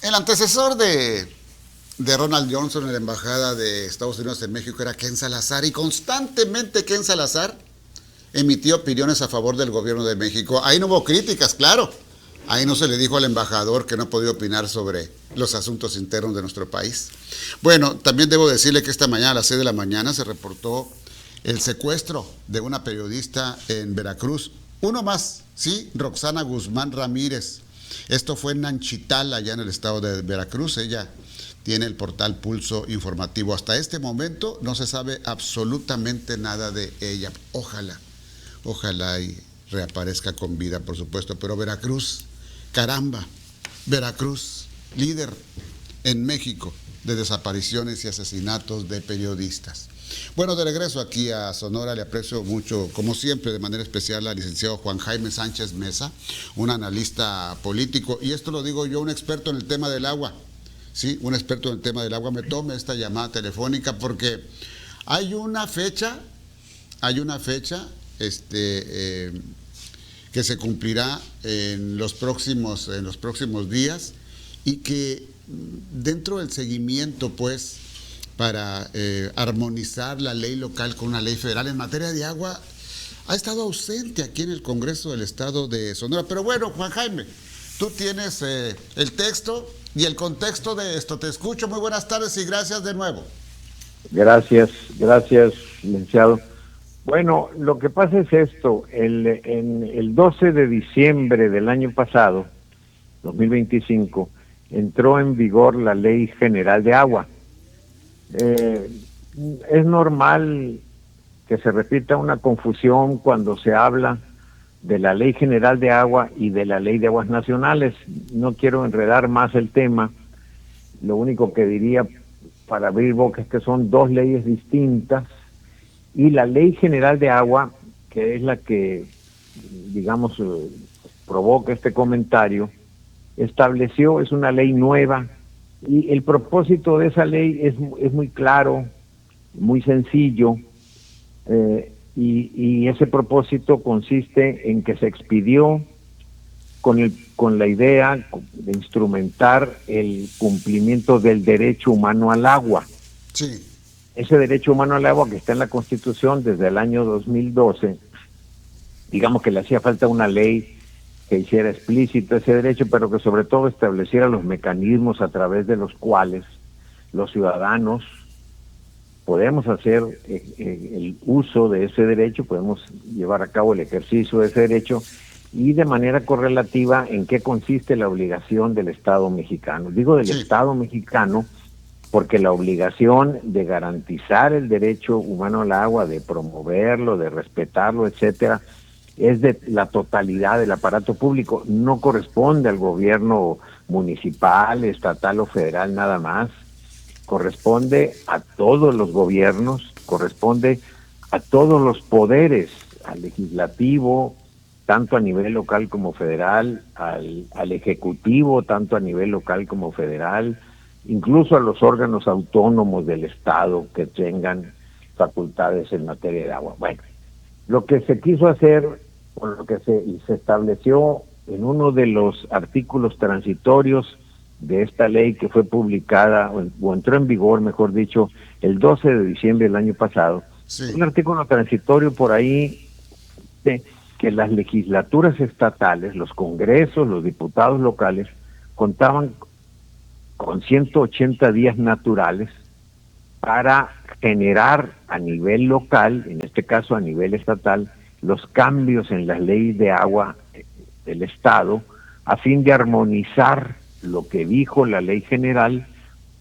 El antecesor de Ronald Johnson en la Embajada de Estados Unidos en México era Ken Salazar, y constantemente Ken Salazar emitió opiniones a favor del gobierno de México. Ahí no hubo críticas, claro. Ahí no se le dijo al embajador que no podía opinar sobre los asuntos internos de nuestro país. Bueno, también debo decirle que esta mañana a las 6 de la mañana se reportó el secuestro de una periodista en Veracruz. Uno más, sí, Roxana Guzmán Ramírez. Esto fue en Nanchital, allá en el estado de Veracruz. Ella tiene el portal Pulso Informativo. Hasta este momento no se sabe absolutamente nada de ella. Ojalá y reaparezca con vida, por supuesto. Pero Veracruz, caramba, Veracruz, líder en México de desapariciones y asesinatos de periodistas. Bueno, de regreso aquí a Sonora, le aprecio mucho, como siempre, de manera especial al licenciado Juan Jaime Sánchez Mesa, un analista político, y esto lo digo yo, un experto en el tema del agua. Sí, un experto en el tema del agua. Me tome esta llamada telefónica porque hay una fecha que se cumplirá en los próximos días, y que dentro del seguimiento, pues, para armonizar la ley local con una ley federal en materia de agua, ha estado ausente aquí en el Congreso del Estado de Sonora. Pero bueno, Juan Jaime, tú tienes el texto y el contexto de esto. Te escucho. Muy buenas tardes y gracias de nuevo. Gracias, licenciado. Bueno, lo que pasa es esto. En el 12 de diciembre del año pasado, 2025, entró en vigor la Ley General de Agua. Es normal que se repita una confusión cuando se habla de la Ley General de Agua y de la Ley de Aguas Nacionales. No quiero enredar más el tema. Lo único que diría para abrir boca es que son dos leyes distintas, y la Ley General de Agua, que es la que, digamos, provoca este comentario, estableció, es una ley nueva, y el propósito de esa ley es muy claro, muy sencillo, y ese propósito consiste en que se expidió con la idea de instrumentar el cumplimiento del derecho humano al agua. Sí. Ese derecho humano al agua que está en la Constitución desde el año 2012, digamos que le hacía falta una ley que hiciera explícito ese derecho, pero que sobre todo estableciera los mecanismos a través de los cuales los ciudadanos podemos hacer el uso de ese derecho, podemos llevar a cabo el ejercicio de ese derecho, y de manera correlativa en qué consiste la obligación del Estado mexicano. Digo del Estado mexicano porque la obligación de garantizar el derecho humano al agua, de promoverlo, de respetarlo, etcétera, es de la totalidad del aparato público. No corresponde al gobierno municipal, estatal o federal nada más. Corresponde a todos los gobiernos, corresponde a todos los poderes, al legislativo, tanto a nivel local como federal, al ejecutivo, tanto a nivel local como federal, incluso a los órganos autónomos del Estado que tengan facultades en materia de agua. Bueno, lo que se quiso hacer, o lo que se estableció en uno de los artículos transitorios de esta ley que fue publicada, o entró en vigor, mejor dicho, el 12 de diciembre del año pasado, un artículo transitorio por ahí de que las legislaturas estatales, los congresos, los diputados locales, contaban con 180 días naturales para generar a nivel local, en este caso a nivel estatal, los cambios en las leyes de agua del Estado, a fin de armonizar lo que dijo la ley general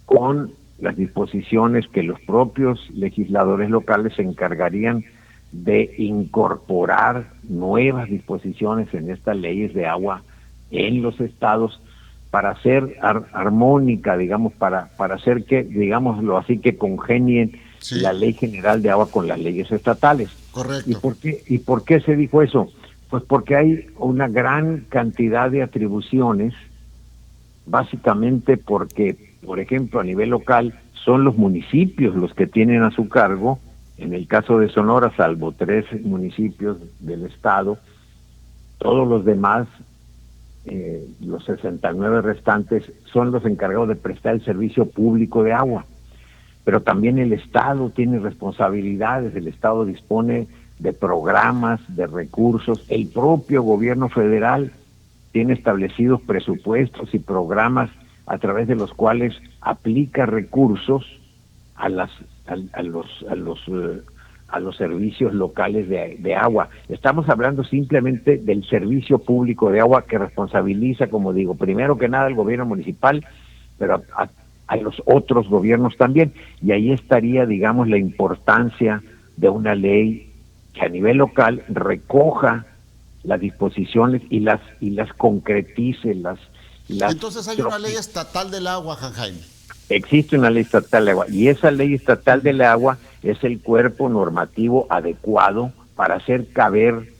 con las disposiciones que los propios legisladores locales se encargarían de incorporar nuevas disposiciones en estas leyes de agua en los estados para hacer armónica, digamos, para hacer que, digámoslo así, que congenien la Ley General de Agua con las leyes estatales. Correcto. ¿Y por qué se dijo eso? Pues porque hay una gran cantidad de atribuciones, básicamente porque, por ejemplo, a nivel local son los municipios los que tienen a su cargo, en el caso de Sonora, salvo 3 municipios del estado, todos los demás, los 69 restantes, son los encargados de prestar el servicio público de agua. Pero también el Estado tiene responsabilidades, el Estado dispone de programas, de recursos, el propio gobierno federal tiene establecidos presupuestos y programas a través de los cuales aplica recursos a los servicios locales de agua. Estamos hablando simplemente del servicio público de agua que responsabiliza, como digo, primero que nada al gobierno municipal, pero a los otros gobiernos también. Y ahí estaría, digamos, la importancia de una ley que a nivel local recoja las disposiciones y las concretice, Entonces hay una ley estatal del agua, Juan Jaime. Existe una ley estatal de agua, y esa ley estatal del agua es el cuerpo normativo adecuado para hacer caber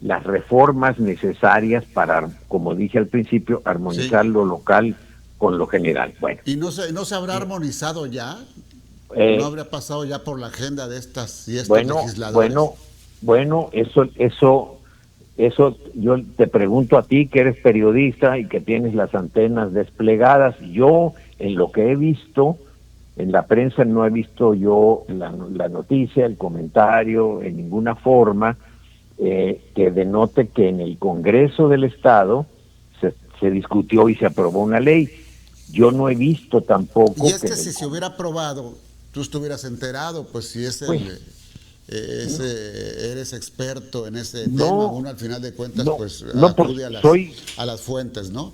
las reformas necesarias para, como dije al principio, armonizar lo local con lo general. Bueno. ¿Y no se habrá armonizado ya? ¿No habrá pasado ya por la agenda de estas y estos legisladores? Bueno, eso Eso yo te pregunto a ti, que eres periodista y que tienes las antenas desplegadas. Yo, en lo que he visto, en la prensa no he visto yo la noticia, el comentario, en ninguna forma que denote que en el Congreso del Estado se discutió y se aprobó una ley. Yo no he visto tampoco... Y es que si se hubiera aprobado, tú estuvieras enterado, pues si es eres experto en ese tema, uno al final de cuentas acude a las fuentes, ¿no?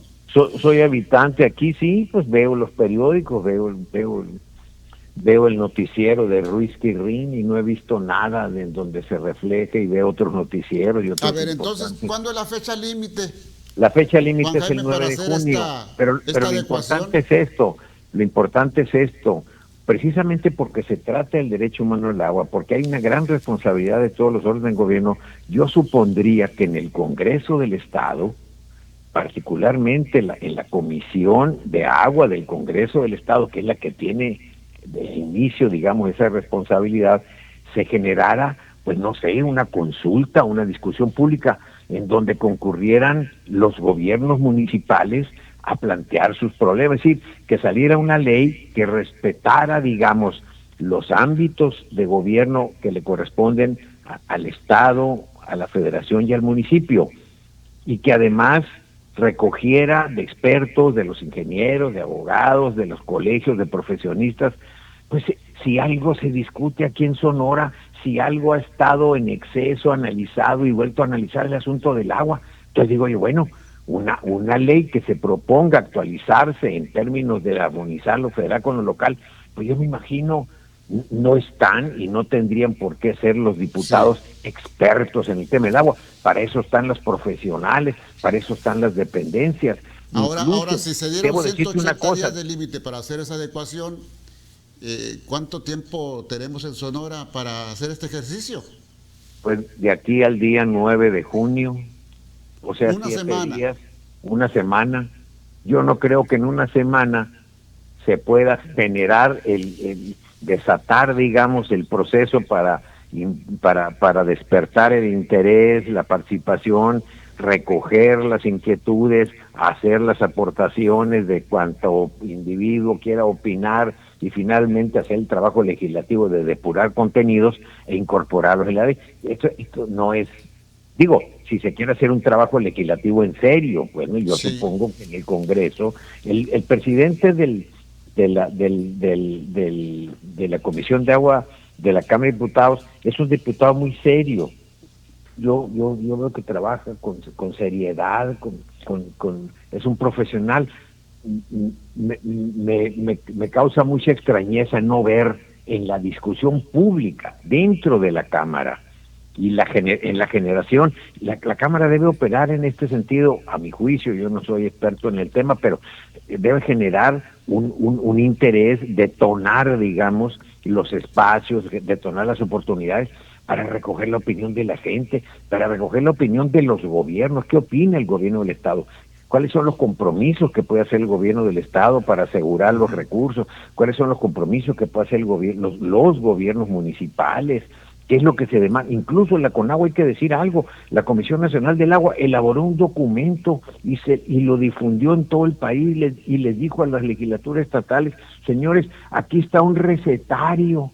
Soy habitante aquí, sí, pues veo los periódicos, veo el noticiero de Ruiz Quirrín y no he visto nada de donde se refleje, y veo otros noticieros. A ver, entonces, ¿cuándo es la fecha límite? La fecha límite es el 9 de junio, pero lo importante es esto, precisamente porque se trata del derecho humano al agua, porque hay una gran responsabilidad de todos los órdenes de gobierno. Yo supondría que en el Congreso del Estado, particularmente en la Comisión de Agua del Congreso del Estado, que es la que tiene de inicio, digamos, esa responsabilidad, se generara, pues no sé, una consulta, una discusión pública en donde concurrieran los gobiernos municipales a plantear sus problemas, es decir, que saliera una ley que respetara, digamos, los ámbitos de gobierno que le corresponden al Estado, a la Federación y al municipio, y que además recogiera de expertos, de los ingenieros, de abogados, de los colegios, de profesionistas, pues si algo se discute aquí en Sonora, si algo ha estado en exceso analizado y vuelto a analizar el asunto del agua, entonces digo yo, bueno, una ley que se proponga actualizarse en términos de armonizar lo federal con lo local, pues yo me imagino no están y no tendrían por qué ser los diputados expertos en el tema del agua. Para eso están los profesionales, para eso están las dependencias. Ahora si se dieron 180 días de límite para hacer esa adecuación, ¿cuánto tiempo tenemos en Sonora para hacer este ejercicio? Pues de aquí al día 9 de junio, o sea, 7 días, una semana. Yo no creo que en una semana se pueda generar el desatar, digamos, el proceso para despertar el interés, la participación, recoger las inquietudes, hacer las aportaciones de cuanto individuo quiera opinar y finalmente hacer el trabajo legislativo de depurar contenidos e incorporarlos en la ley. Esto no es, digo, si se quiere hacer un trabajo legislativo en serio, bueno, yo supongo que en el Congreso, el presidente de la Comisión de Agua de la Cámara de Diputados es un diputado muy serio. Yo veo que trabaja con seriedad, es un profesional. Me causa mucha extrañeza no ver en la discusión pública dentro de la Cámara y en la generación, la Cámara debe operar en este sentido, a mi juicio. Yo no soy experto en el tema, pero debe generar un interés, detonar, digamos, los espacios, detonar las oportunidades para recoger la opinión de la gente, para recoger la opinión de los gobiernos. ¿Qué opina el gobierno del Estado? ¿Cuáles son los compromisos que puede hacer el gobierno del Estado para asegurar los recursos? ¿Cuáles son los compromisos que puede hacer el gobierno, los gobiernos municipales? ¿Qué es lo que se demanda? Incluso en la CONAGUA hay que decir algo. La Comisión Nacional del Agua elaboró un documento y lo difundió en todo el país y les dijo a las legislaturas estatales, señores, aquí está un recetario.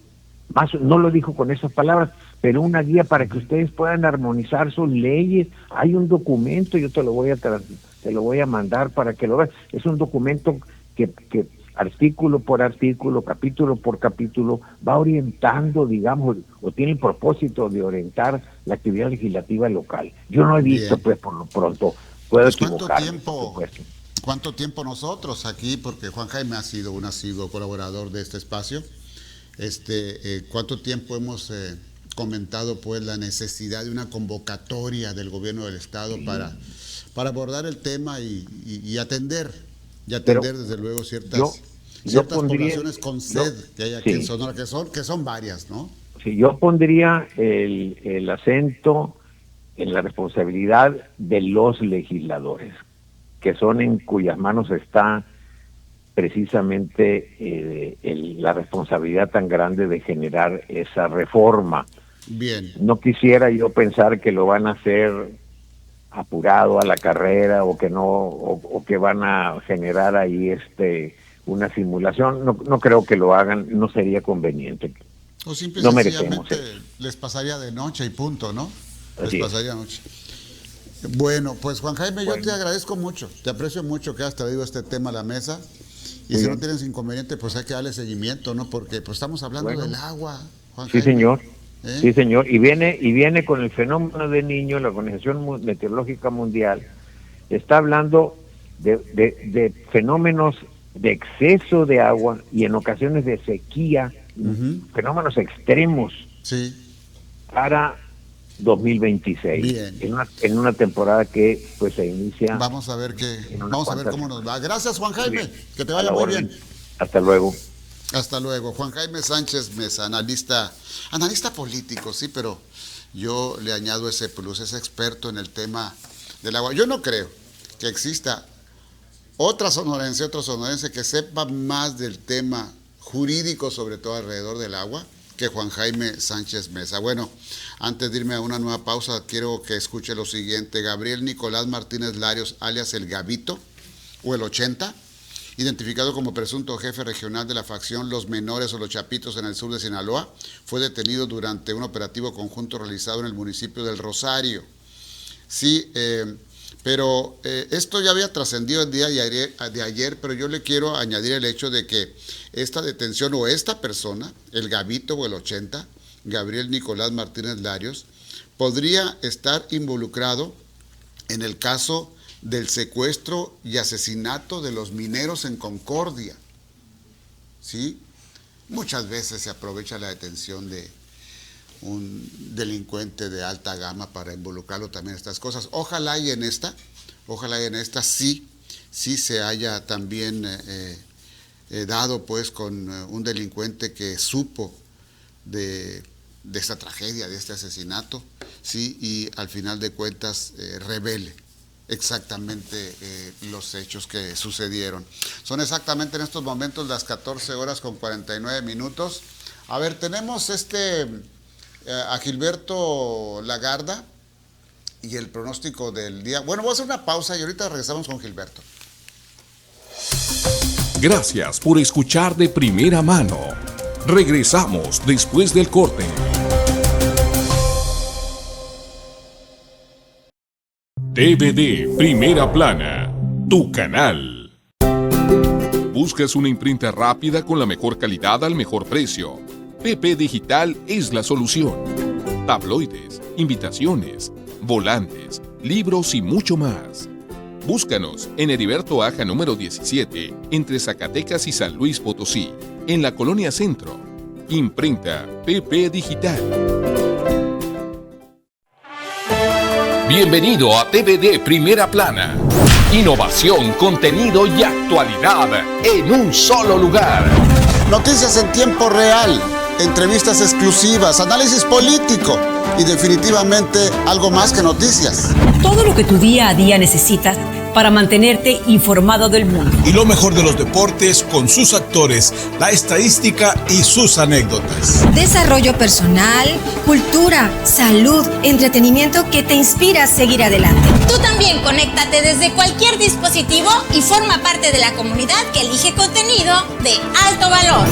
No lo dijo con esas palabras, pero una guía para que ustedes puedan armonizar sus leyes. Hay un documento, yo te lo voy a mandar para que lo veas. Es un documento que artículo por artículo, capítulo por capítulo, va orientando, digamos, o tiene el propósito de orientar la actividad legislativa local. Yo no he visto, pues, por lo pronto, puedo equivocarme, por supuesto. ¿Cuánto tiempo nosotros aquí, porque Juan Jaime ha sido un asiduo colaborador de este espacio, cuánto tiempo hemos comentado, pues, la necesidad de una convocatoria del gobierno del Estado para abordar el tema y atender desde luego ciertas poblaciones con sed que hay aquí en Sonora, que son varias, ¿no? Sí, yo pondría el acento en la responsabilidad de los legisladores, que son en cuyas manos está precisamente la responsabilidad tan grande de generar esa reforma. Bien. No quisiera yo pensar que lo van a hacer apurado a la carrera o que no o que van a generar ahí una simulación. No creo que lo hagan, no sería conveniente. O simple y no sencillamente merecemos les pasaría de noche y punto, ¿no? Así Les es. pasaría de noche. Bueno, pues Juan Jaime, yo te agradezco mucho, te aprecio mucho que has traído este tema a la mesa. Y si no tienes inconveniente, pues hay que darle seguimiento, ¿no? Porque pues estamos hablando del agua, Juan Sí, Jaime. señor. ¿Eh? Sí, señor. Y viene con el fenómeno del Niño. La Organización Meteorológica Mundial está hablando de fenómenos de exceso de agua y en ocasiones de sequía, fenómenos extremos para 2026. Bien. En una temporada que pues se inicia. Vamos a ver cómo nos va. Gracias, Juan Jaime. Que te A vaya la muy orden. bien. Hasta luego. Hasta luego. Juan Jaime Sánchez Mesa, analista político, sí, pero yo le añado ese plus, es experto en el tema del agua. Yo no creo que exista otro sonorense que sepa más del tema jurídico, sobre todo alrededor del agua, que Juan Jaime Sánchez Mesa. Bueno, antes de irme a una nueva pausa, quiero que escuche lo siguiente. Gabriel Nicolás Martínez Larios, alias El Gabito, o el 80, identificado como presunto jefe regional de la facción Los Menores o Los Chapitos en el sur de Sinaloa, fue detenido durante un operativo conjunto realizado en el municipio del Rosario. Sí, pero esto ya había trascendido el día de ayer, pero yo le quiero añadir el hecho de que esta detención o esta persona, el Gabito o el 80, Gabriel Nicolás Martínez Larios, podría estar involucrado en el caso del secuestro y asesinato de los mineros en Concordia. ¿Sí? Muchas veces se aprovecha la detención de un delincuente de alta gama para involucrarlo también en estas cosas. Ojalá y en esta sí se haya también dado pues con un delincuente que supo de esta tragedia, de este asesinato, sí, y al final de cuentas revele exactamente los hechos que sucedieron. Son exactamente en estos momentos las 14:49. A ver, tenemos a Gilberto Lagarda y el pronóstico del día. Bueno, voy a hacer una pausa y ahorita regresamos con Gilberto. Gracias por escuchar de primera mano. Regresamos después del corte. TVD Primera Plana, tu canal. ¿Buscas una imprenta rápida con la mejor calidad al mejor precio? PP Digital es la solución. Tabloides, invitaciones, volantes, libros y mucho más. Búscanos en Heriberto Aja número 17, entre Zacatecas y San Luis Potosí, en la Colonia Centro. Imprenta PP Digital. Bienvenido a TVD Primera Plana. Innovación, contenido y actualidad en un solo lugar. Noticias en tiempo real, entrevistas exclusivas, análisis político y definitivamente algo más que noticias. Todo lo que tu día a día necesitas para mantenerte informado del mundo. Y lo mejor de los deportes con sus actores, la estadística y sus anécdotas. Desarrollo personal, cultura, salud, entretenimiento que te inspira a seguir adelante. Tú también conéctate desde cualquier dispositivo y forma parte de la comunidad que elige contenido de alto valor.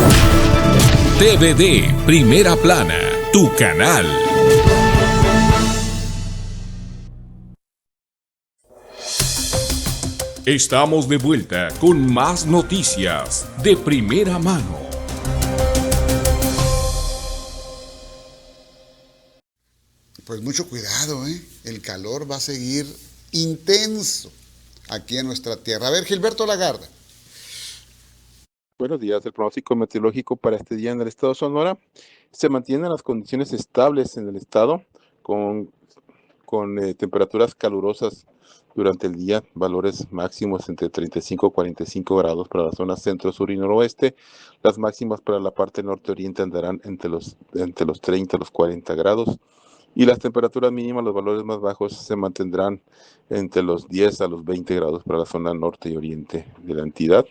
TVD Primera Plana, tu canal. Estamos de vuelta con más noticias de primera mano. Pues mucho cuidado, el calor va a seguir intenso aquí en nuestra tierra. A ver, Gilberto Lagarda. Buenos días. El pronóstico meteorológico para este día en el estado de Sonora se mantienen las condiciones estables en el estado con temperaturas calurosas durante el día, valores máximos entre 35 y 45 grados para la zona centro, sur y noroeste. Las máximas para la parte norte-oriente andarán entre los 30 a los 40 grados. Y las temperaturas mínimas, los valores más bajos, se mantendrán entre los 10 a los 20 grados para la zona norte y oriente de la entidad.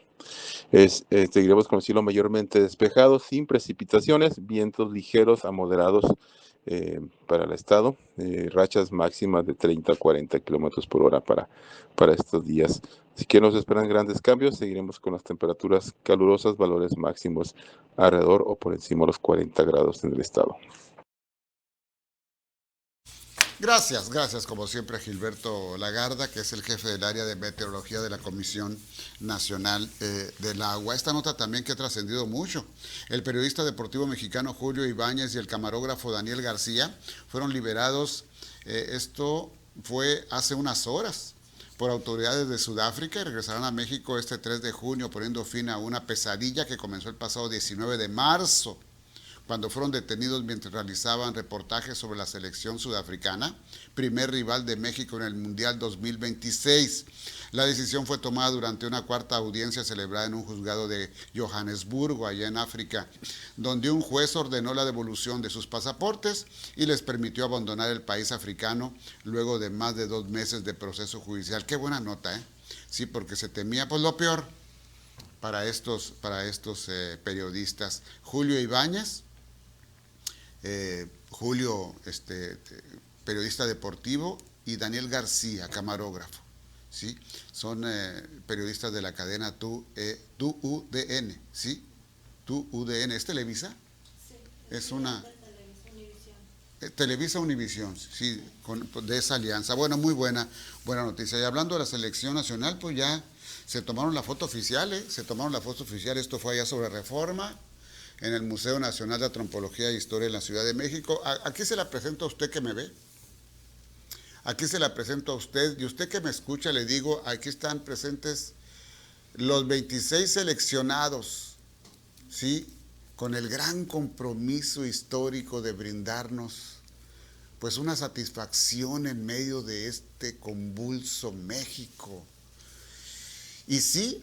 Seguiremos con el cielo mayormente despejado, sin precipitaciones, vientos ligeros a moderados para el estado, rachas máximas de 30 a 40 kilómetros por hora para estos días. Así que nos esperan grandes cambios, seguiremos con las temperaturas calurosas, valores máximos alrededor o por encima de los 40 grados en el estado. Gracias como siempre a Gilberto Lagarda, que es el jefe del área de meteorología de la Comisión Nacional del Agua. Esta nota también que ha trascendido mucho. El periodista deportivo mexicano Julio Ibáñez y el camarógrafo Daniel García fueron liberados, esto fue hace unas horas, por autoridades de Sudáfrica y regresarán a México este 3 de junio, poniendo fin a una pesadilla que comenzó el pasado 19 de marzo. Cuando fueron detenidos mientras realizaban reportajes sobre la selección sudafricana, primer rival de México en el Mundial 2026. La decisión fue tomada durante una cuarta audiencia celebrada en un juzgado de Johannesburgo, allá en África, donde un juez ordenó la devolución de sus pasaportes y les permitió abandonar el país africano luego de más de 2 meses de proceso judicial. Qué buena nota, ¿eh? Sí, porque se temía pues lo peor para estos periodistas. Julio Ibáñez, periodista deportivo, y Daniel García, camarógrafo, ¿sí? Son periodistas de la cadena TUDN, ¿sí? TUDN, ¿es Televisa? Sí. Es una... Televisa Univisión, sí, de esa alianza. Bueno, muy buena noticia. Y hablando de la selección nacional, pues ya se tomaron la foto oficial, esto fue allá sobre Reforma, en el Museo Nacional de Antropología e Historia en la Ciudad de México. Aquí se la presento a usted que me ve. Aquí se la presento a usted, y usted que me escucha le digo, aquí están presentes los 26 seleccionados, ¿sí? Con el gran compromiso histórico de brindarnos pues una satisfacción en medio de este convulso México. Y sí,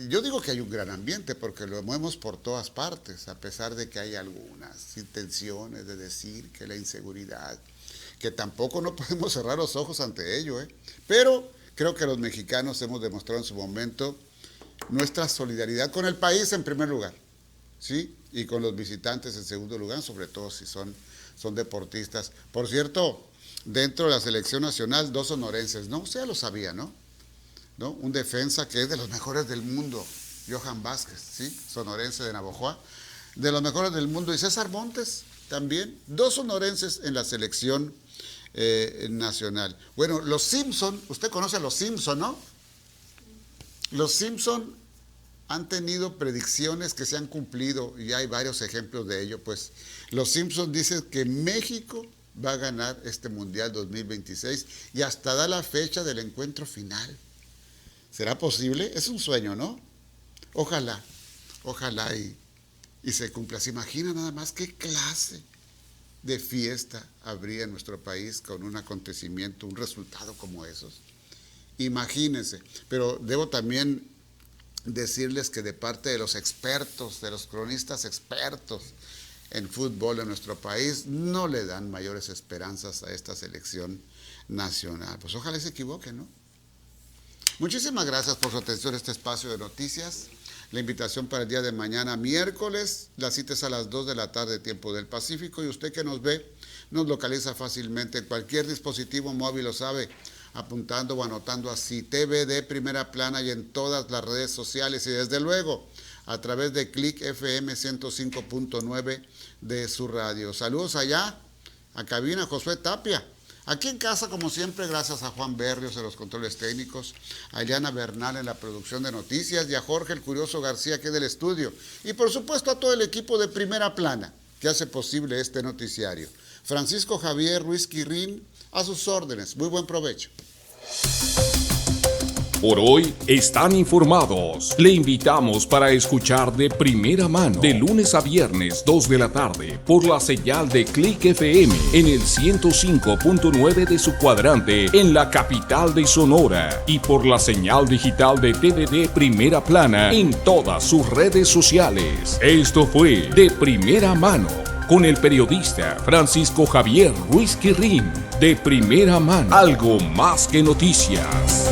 yo digo que hay un gran ambiente porque lo vemos por todas partes, a pesar de que hay algunas intenciones de decir que la inseguridad, que tampoco no podemos cerrar los ojos ante ello, pero creo que los mexicanos hemos demostrado en su momento nuestra solidaridad con el país en primer lugar, ¿sí? Y con los visitantes en segundo lugar, sobre todo si son deportistas. Por cierto, dentro de la selección nacional, 2 sonorenses, ¿no? Usted ya lo sabía, ¿no? Un defensa que es de los mejores del mundo, Johan Vázquez, ¿sí? Sonorense de Navojoa, de los mejores del mundo, y César Montes también, 2 sonorenses en la selección nacional. Bueno, los Simpson, usted conoce a los Simpson, ¿no? Los Simpson han tenido predicciones que se han cumplido y hay varios ejemplos de ello. Pues los Simpson dicen que México va a ganar este Mundial 2026 y hasta da la fecha del encuentro final. ¿Será posible? Es un sueño, ¿no? Ojalá y se cumpla. ¿Se imagina nada más qué clase de fiesta habría en nuestro país con un acontecimiento, un resultado como esos? Imagínense. Pero debo también decirles que de parte de los expertos, de los cronistas expertos en fútbol en nuestro país, no le dan mayores esperanzas a esta selección nacional. Pues ojalá se equivoquen, ¿no? Muchísimas gracias por su atención a este espacio de noticias. La invitación para el día de mañana, miércoles, la cita es a las 2 de la tarde, tiempo del Pacífico, y usted que nos ve, nos localiza fácilmente en cualquier dispositivo móvil, lo sabe, apuntando o anotando así, TV de Primera Plana, y en todas las redes sociales, y desde luego, a través de Click FM 105.9 de su radio. Saludos allá, a cabina, Josué Tapia. Aquí en casa, como siempre, gracias a Juan Berrios en los controles técnicos, a Eliana Bernal en la producción de noticias y a Jorge el Curioso García, que es del estudio. Y por supuesto a todo el equipo de Primera Plana, que hace posible este noticiario. Francisco Javier Ruiz Quirrín, a sus órdenes. Muy buen provecho. Por hoy están informados. Le invitamos para escuchar de primera mano, de lunes a viernes, 2 de la tarde, por la señal de Click FM en el 105.9 de su cuadrante en la capital de Sonora y por la señal digital de TVD Primera Plana en todas sus redes sociales. Esto fue De Primera Mano, con el periodista Francisco Javier Ruiz Quirrín. De Primera Mano, algo más que noticias.